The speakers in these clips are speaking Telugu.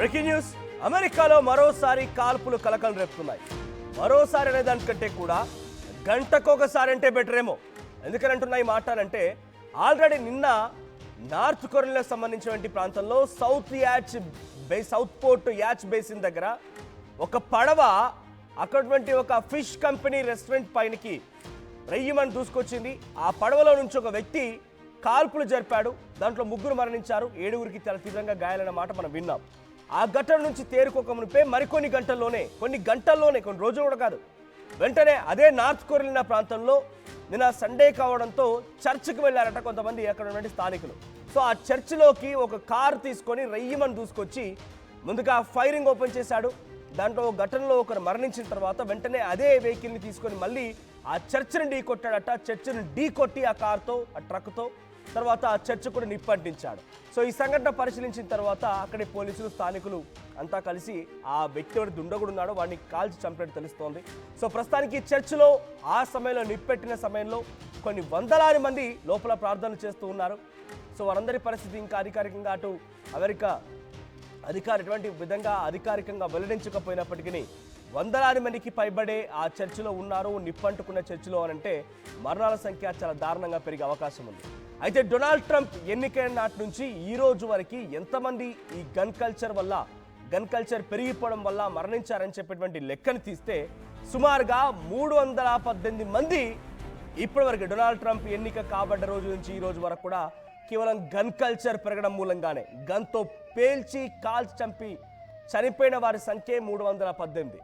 Breaking news. అమెరికాలో మరోసారి కాల్పులు కలకలం రేపుతున్నాయి. మరోసారి అనే దానికంటే కూడా గంటకొకసారి అంటే బెటర్ ఏమో. ఎందుకనంటున్నా ఈ మాట అంటే ఆల్రెడీ నిన్న నార్త్ కొరియాకు సంబంధించినటువంటి ప్రాంతంలో సౌత్ పోర్ట్ యాచ్ బేసిన్ దగ్గర ఒక పడవ అక్కడటువంటి ఒక ఫిష్ కంపెనీ రెస్టారెంట్ పైనకి రెయ్యమని దూసుకొచ్చింది. ఆ పడవలో నుంచి ఒక వ్యక్తి కాల్పులు జరిపాడు. దాంట్లో 3 మరణించారు, 7గురికి చాలా తీవ్రంగా గాయాలన్న మాట మనం విన్నాం. ఆ ఘటన నుంచి తేరుకోక మునిపే మరికొన్ని గంటల్లోనే, కొన్ని రోజులు కూడా కాదు, వెంటనే అదే నార్త్ కొరియా ప్రాంతంలో నిన్న సండే కావడంతో చర్చ్కి వెళ్ళారట కొంతమంది అక్కడ ఉన్నటువంటి స్థానికులు. సో ఆ చర్చిలోకి ఒక కారు తీసుకొని రెయ్యమని దూసుకొచ్చి ముందుగా ఫైరింగ్ ఓపెన్ చేశాడు. దాంట్లో ఘటనలో ఒకరు మరణించిన తర్వాత వెంటనే అదే వెహికల్ని తీసుకొని మళ్ళీ ఆ చర్చిని ఢీ కొట్టాడట. చర్చిని ఢీ కొట్టి ఆ కారుతో, ఆ ట్రక్తో తర్వాత ఆ చర్చ్ కూడా నిప్పంటించాడు. సో ఈ సంఘటన పరిశీలించిన తర్వాత అక్కడి పోలీసులు, స్థానికులు అంతా కలిసి ఆ వ్యక్తి ఎవరు దుండగుడున్నాడో వాడిని కాల్చి చంపినట్టు తెలుస్తోంది. సో ప్రస్తుతానికి చర్చిలో ఆ సమయంలో నిప్పెట్టిన సమయంలో కొన్ని వందలాది మంది లోపల ప్రార్థనలు చేస్తూ ఉన్నారు. సో వారందరి పరిస్థితి ఇంకా అధికారికంగా అటు అమెరికా ఎటువంటి విధంగా అధికారికంగా వెల్లడించకపోయినప్పటికీ వందలాది మందికి పైబడే ఆ చర్చిలో ఉన్నారు. నిప్పంటుకున్న చర్చిలో అనంటే మరణాల సంఖ్య చాలా దారుణంగా పెరిగే అవకాశం ఉంది. అయితే డొనాల్డ్ ట్రంప్ ఎన్నికైన నాటి నుంచి ఈ రోజు వరకు ఎంతమంది ఈ గన్ కల్చర్ పెరిగిపోవడం వల్ల మరణించారని చెప్పేటువంటి లెక్కను తీస్తే సుమారుగా 318 మంది ఇప్పటివరకు డొనాల్డ్ ట్రంప్ ఎన్నిక కాబడ్డ రోజు నుంచి ఈ రోజు వరకు కూడా కేవలం గన్ కల్చర్ పెరగడం మూలంగానే గన్తో పేల్చి కాల్చి చంపి చనిపోయిన వారి సంఖ్య 318.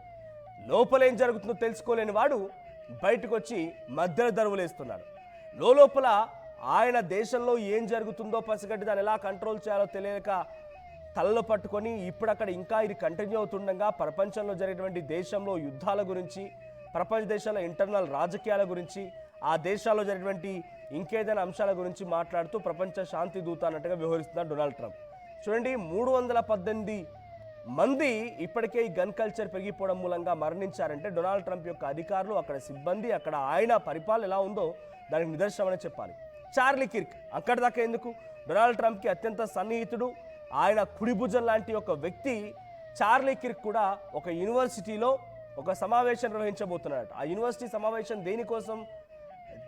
లోపలేం జరుగుతుందో తెలుసుకోలేని వాడు బయటకు వచ్చి మధ్యలో దరువులేస్తున్నాడు. లోపల ఆయన దేశంలో ఏం జరుగుతుందో పసిగట్టి దాన్ని ఎలా కంట్రోల్ చేయాలో తెలియక తలలో పట్టుకొని ఇప్పుడు అక్కడ ఇంకా ఇది కంటిన్యూ అవుతుండగా ప్రపంచంలో జరిగినటువంటి దేశంలో యుద్ధాల గురించి, ప్రపంచ దేశాల ఇంటర్నల్ రాజకీయాల గురించి, ఆ దేశాల్లో జరిగినటువంటి ఇంకేదైనా అంశాల గురించి మాట్లాడుతూ ప్రపంచ శాంతి దూత అన్నట్టుగా వ్యవహరిస్తున్నారు డొనాల్డ్ ట్రంప్. చూడండి, 318 మంది ఇప్పటికే ఈ గన్ కల్చర్ పెరిగిపోవడం మూలంగా మరణించారంటే డొనాల్డ్ ట్రంప్ యొక్క అధికారులు, అక్కడ సిబ్బంది, అక్కడ ఆయన పరిపాలన ఎలా ఉందో దానికి నిదర్శనమని చెప్పాలి. చార్లీ కిర్క్ అక్కడి దాకా ఎందుకు, డొనాల్డ్ ట్రంప్కి అత్యంత సన్నిహితుడు, ఆయన కుడిభుజం లాంటి ఒక వ్యక్తి చార్లీ కిర్క్ కూడా ఒక యూనివర్సిటీలో ఒక సమావేశం నిర్వహించబోతున్నాడు. ఆ యూనివర్సిటీ సమావేశం దేనికోసం?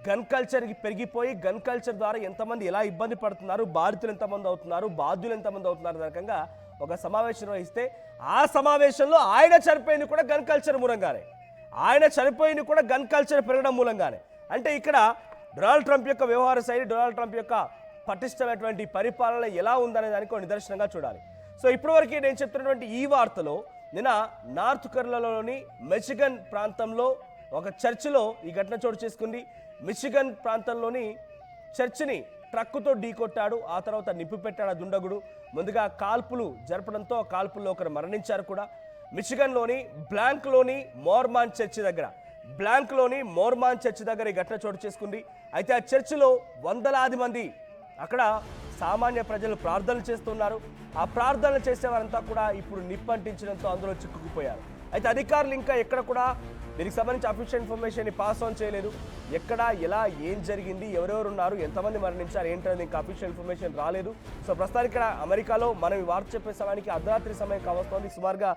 గన్ కల్చర్కి పెరిగిపోయి గన్ కల్చర్ ద్వారా ఎంతమంది ఎలా ఇబ్బంది పడుతున్నారు, బాధితులు ఎంతమంది అవుతున్నారు, బాధ్యులు ఎంతమంది అవుతున్నారు రకంగా ఒక సమావేశం నిర్వహిస్తే ఆ సమావేశంలో ఆయన చనిపోయింది కూడా గన్ కల్చర్ మూలంగానే, ఆయన చనిపోయింది కూడా గన్ కల్చర్ పెరగడం మూలంగానే. అంటే ఇక్కడ డొనాల్డ్ ట్రంప్ యొక్క వ్యవహార శైలి, డొనాల్డ్ ట్రంప్ యొక్క పటిష్టమైనటువంటి పరిపాలన ఎలా ఉందనే దానికి ఒక నిదర్శనంగా చూడాలి. సో ఇప్పటివరకు నేను చెప్తున్నటువంటి ఈ వార్తలో నిన్న నార్త్ కొరియాలోని మిచిగన్ ప్రాంతంలో ఒక చర్చిలో ఈ ఘటన చోటు చేసుకుంది. మిచిగన్ ప్రాంతంలోని చర్చిని ట్రక్కుతో ఢీకొట్టాడు. ఆ తర్వాత నిప్పు పెట్టాడు ఆ దుండగుడు. ముందుగా కాల్పులు జరపడంతో ఆ కాల్పుల్లో ఒకరు మరణించారు కూడా. మిచిగన్లోని బ్లాంక్లోని మోర్మాన్ చర్చి దగ్గర ఈ ఘటన చోటు చేసుకుంది. అయితే ఆ చర్చిలో వందలాది మంది అక్కడ సామాన్య ప్రజలు ప్రార్థనలు చేస్తున్నారు. ఆ ప్రార్థనలు చేసేవారంతా కూడా ఇప్పుడు నిప్పంటించడంతో అందులో చిక్కుకుపోయారు. అయితే అధికారులు ఇంకా ఎక్కడ కూడా దీనికి సంబంధించి అఫీషియల్ ఇన్ఫర్మేషన్ పాస్ ఆన్ చేయలేదు. ఎక్కడ, ఎలా, ఏం జరిగింది, ఎవరెవరు ఉన్నారు, ఎంతమంది మరణించారు ఏంటనేది ఇంకా అఫీషియల్ ఇన్ఫర్మేషన్ రాలేదు. సో ప్రస్తుతానికి ఇక్కడ అమెరికాలో మనం ఈ వార్త చెప్పే సమయానికి అర్ధరాత్రి సమయం కావస్తోంది. సుమారుగా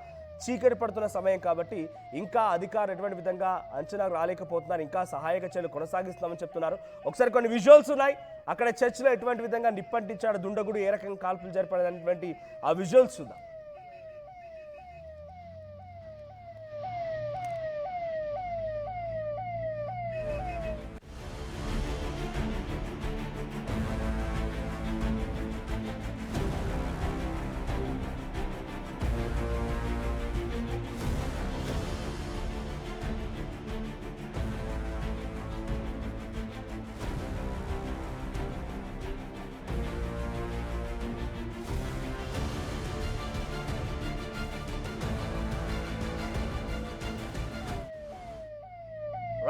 చీకటి పడుతున్న సమయం కాబట్టి ఇంకా అధికారులు ఎటువంటి విధంగా అంచనా రాలేకపోతున్నారు. ఇంకా సహాయక చర్యలు కొనసాగిస్తున్నామని చెప్తున్నారు. ఒకసారి కొన్ని విజువల్స్ ఉన్నాయి. అక్కడ చర్చిలో ఎటువంటి విధంగా నిప్పంటించాడు దుండగుడు, ఏ రకంగా కాల్పులు జరిపాడనేటువంటి ఆ విజువల్స్ చూద్దాం.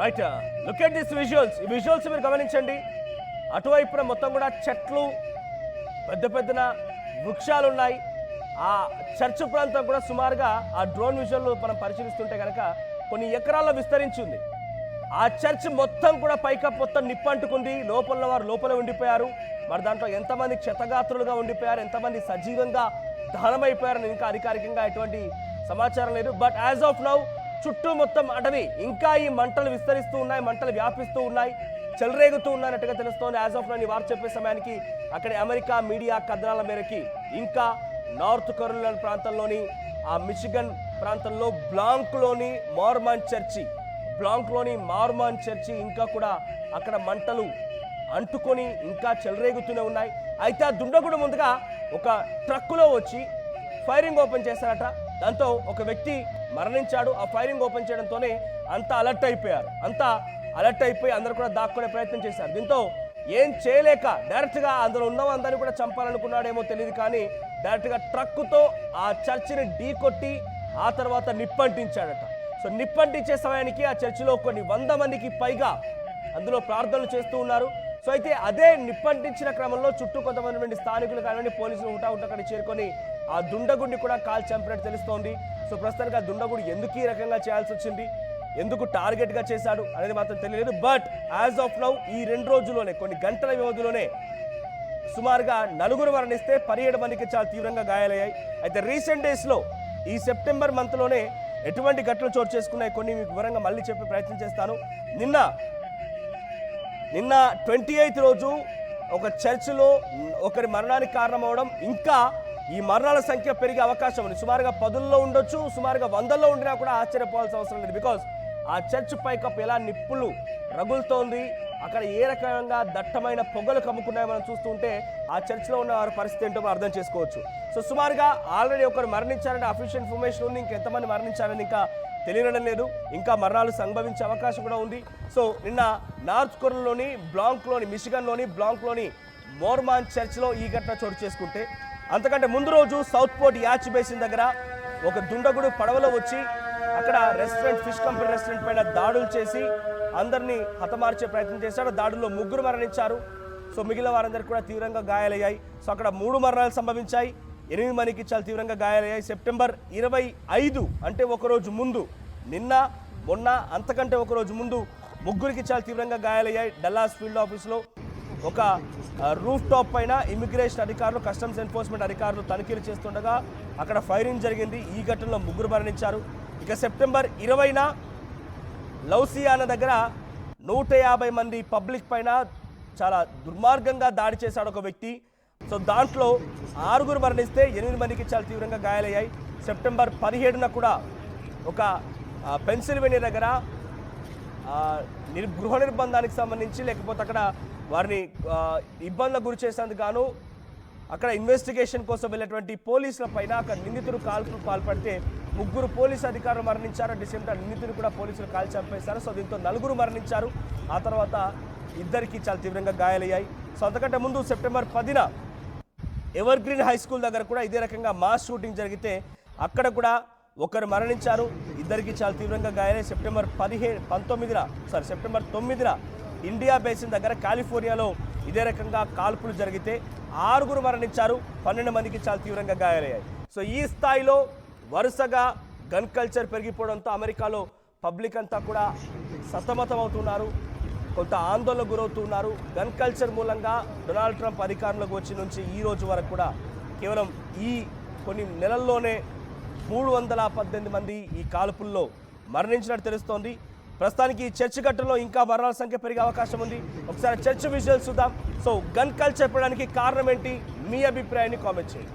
Right, look at this visuals. ఈ విజువల్స్ మీరు గమనించండి. అటువైపున మొత్తం కూడా చెట్లు, పెద్ద పెద్దన వృక్షాలు ఉన్నాయి. ఆ చర్చ్ ప్రాంతం కూడా సుమారుగా ఆ డ్రోన్ విజువల్ మనం పరిశీలిస్తుంటే కనుక కొన్ని ఎకరాల్లో విస్తరించింది. ఆ చర్చ్ మొత్తం కూడా పైకప్పు మొత్తం నిప్పంటుకుంది. లోపల వారు లోపల ఉండిపోయారు. మరి దాంట్లో ఎంతమంది క్షతగాత్రులుగా ఉండిపోయారు, ఎంతమంది సజీవంగా దహనమైపోయారని ఇంకా అధికారికంగా ఎటువంటి సమాచారం లేదు. బట్ యాజ్ ఆఫ్ నౌ చుట్టూ మొత్తం అటవీ, ఇంకా ఈ మంటలు విస్తరిస్తూ ఉన్నాయి, మంటలు వ్యాపిస్తూ ఉన్నాయి, చెలరేగుతూ ఉన్నట్టుగా తెలుస్తోంది. యాజ్ ఆఫ్ నౌ ఈ వార్త చెప్పే సమయానికి అక్కడి అమెరికా మీడియా కథనాల మేరకి ఇంకా నార్త్ కరోలినా ప్రాంతంలోని ఆ మిచిగన్ ప్రాంతంలో బ్లాంక్లోని మార్మాన్ చర్చి ఇంకా కూడా అక్కడ మంటలు అంటుకొని ఇంకా చెలరేగుతూనే ఉన్నాయి. అయితే ఆ దుండగుడు ముందుగా ఒక ట్రక్కులో వచ్చి ఫైరింగ్ ఓపెన్ చేశారట. దాంతో ఒక వ్యక్తి మరణించాడు. ఆ ఫైరింగ్ ఓపెన్ చేయడంతోనే అంతా అలర్ట్ అయిపోయి అందరూ కూడా దాక్కునే ప్రయత్నం చేశారు. దీంతో ఏం చేయలేక డైరెక్ట్గా అందులో ఉన్నవందరినీ కూడా చంపాలనుకున్నాడేమో తెలియదు, కానీ డైరెక్ట్గా ట్రక్కుతో ఆ చర్చిని ఢీకొట్టి ఆ తర్వాత నిప్పంటించాడట. సో నిప్పంటించే సమయానికి ఆ చర్చిలో కొన్ని 100 మందికి పైగా అందులో ప్రార్థనలు చేస్తూ ఉన్నారు. సో అయితే అదే నిప్పంటించిన క్రమంలో చుట్టూ కొంతమంది స్థానికులు కానివ్వండి, పోలీసులు అక్కడ చేరుకొని ఆ దుండగుడిని కూడా కాల్ చంపినట్టు తెలుస్తోంది. సో ప్రస్తుతానికి ఆ దుండగుడు ఎందుకు ఈ రకంగా చేయాల్సి వచ్చింది, ఎందుకు టార్గెట్గా చేశాడు అనేది మాత్రం తెలియలేదు. బట్ యాజ్ ఆఫ్ నౌ ఈ 2 రోజుల్లోనే, కొన్ని గంటల వ్యవధిలోనే సుమారుగా 4 మరణిస్తే 17 మందికి చాలా తీవ్రంగా గాయాలయ్యాయి. అయితే రీసెంట్ డేస్లో ఈ సెప్టెంబర్ మంత్లోనే ఎటువంటి ఘటనలు చోటు చేసుకున్నాయి కొన్ని మీకు వివరంగా మళ్ళీ చెప్పే ప్రయత్నం చేస్తాను. నిన్న 28th రోజు ఒక చర్చిలో ఒకరి మరణానికి కారణమవడం, ఇంకా ఈ మరణాల సంఖ్య పెరిగే అవకాశం ఉంది. సుమారుగా 10లో ఉండొచ్చు, సుమారుగా 100లో ఉండినా కూడా ఆశ్చర్యపోవాల్సిన అవసరం లేదు. బికాజ్ ఆ చర్చ్ పైకప్పు ఎలా నిప్పులు రగులుతోంది, అక్కడ ఏ రకంగా దట్టమైన పొగలు కమ్ముకున్నాయో మనం చూస్తుంటే ఆ చర్చ్లో ఉన్న వారి పరిస్థితి ఏంటో మనం అర్థం చేసుకోవచ్చు. సో సుమారుగా ఆల్రెడీ ఒకరు మరణించారని అఫీషియల్ ఇన్ఫర్మేషన్ ఉంది. ఇంకెంతమంది మరణించారని ఇంకా తెలియడం లేదు. ఇంకా మరణాలు సంభవించే అవకాశం కూడా ఉంది. సో నిన్న నార్త్ కొరియాలోని మిచిగన్లోని బ్లాంక్లోని మోర్మాన్ చర్చ్లో ఈ ఘటన చోటు చేసుకుంటే, అంతకంటే ముందు రోజు సౌత్ పోర్ట్ యాచ్ బేసిన్ దగ్గర ఒక దుండగుడు పడవలో వచ్చి అక్కడ ఫిష్ కంపెనీ రెస్టారెంట్ పైన దాడులు చేసి అందరినీ హతమార్చే ప్రయత్నం చేశాడు. దాడుల్లో 3 మరణించారు. సో మిగిలిన వారందరికీ కూడా తీవ్రంగా గాయాలయ్యాయి. సో అక్కడ 3 మరణాలు సంభవించాయి, 8 మందికి చాలా తీవ్రంగా గాయాలయ్యాయి. సెప్టెంబర్ 25 అంటే ఒకరోజు ముందు, నిన్న మొన్న అంతకంటే ఒకరోజు ముందు 3కి చాలా తీవ్రంగా గాయాలయ్యాయి. డల్లాస్ ఫీల్డ్ ఆఫీస్లో ఒక రూఫ్ టాప్ పైన ఇమిగ్రేషన్ అధికారులు, కస్టమ్స్ ఎన్ఫోర్స్మెంట్ అధికారులు తనిఖీలు చేస్తుండగా అక్కడ ఫైరింగ్ జరిగింది. ఈ ఘటనలో 3 మరణించారు. ఇక సెప్టెంబర్ 20న లౌసియానా దగ్గర 150 మంది పబ్లిక్ పైన చాలా దుర్మార్గంగా దాడి చేశాడు ఒక వ్యక్తి. సో దాంట్లో 6 మరణిస్తే 8 మందికి చాలా తీవ్రంగా గాయాలయ్యాయి. సెప్టెంబర్ 17న కూడా ఒక పెన్సిల్వేనియా దగ్గర గృహ నిర్బంధానికి సంబంధించి, లేకపోతే అక్కడ వారిని ఇబ్బందులకు గురి చేసేందుకు గాను అక్కడ ఇన్వెస్టిగేషన్ కోసం వెళ్ళినటువంటి పోలీసుల పైన అక్కడ నిందితులు కాల్పులు పాల్పడితే 3 పోలీసు అధికారులు మరణించారు. డిసెంబర్ నిందితులు కూడా పోలీసులు కాల్ చంపేశారు. సో దీంతో 4 మరణించారు. ఆ తర్వాత 2కి చాలా తీవ్రంగా గాయాలయ్యాయి. సో అంతకంటే ముందు సెప్టెంబర్ 10న ఎవర్ గ్రీన్ హై స్కూల్ దగ్గర కూడా ఇదే రకంగా మాస్ షూటింగ్ జరిగితే అక్కడ కూడా 1 మరణించారు, 2కి చాలా తీవ్రంగా గాయాలయ్యాయి. సెప్టెంబర్ 9న ఇండియా బేసిన్ దగ్గర కాలిఫోర్నియాలో ఇదే రకంగా కాల్పులు జరిగితే 6 మరణించారు, 12 మందికి చాలా తీవ్రంగా గాయాలయ్యాయి. సో ఈ స్థాయిలో వరుసగా గన్ కల్చర్ పెరిగిపోవడంతో అమెరికాలో పబ్లిక్ అంతా కూడా సతమతం అవుతున్నారు, కొంత ఆందోళనకు గురవుతున్నారు. గన్ కల్చర్ మూలంగా డొనాల్డ్ ట్రంప్ అధికారంలోకి వచ్చి నుంచి ఈ రోజు వరకు కూడా కేవలం ఈ కొన్ని నెలల్లోనే 318 మంది ఈ కాల్పుల్లో మరణించినట్టు తెలుస్తోంది. ప్రస్తుతానికి చర్చ్ ఘట్టంలో ఇంకా మరణాల సంఖ్య పెరిగే అవకాశం ఉంది. ఒకసారి చర్చ్ విజువల్స్ చూద్దాం. సో గన్ కల్చర్ పెరగడానికి కారణం ఏంటి, మీ అభిప్రాయాన్ని కామెంట్ చేయండి.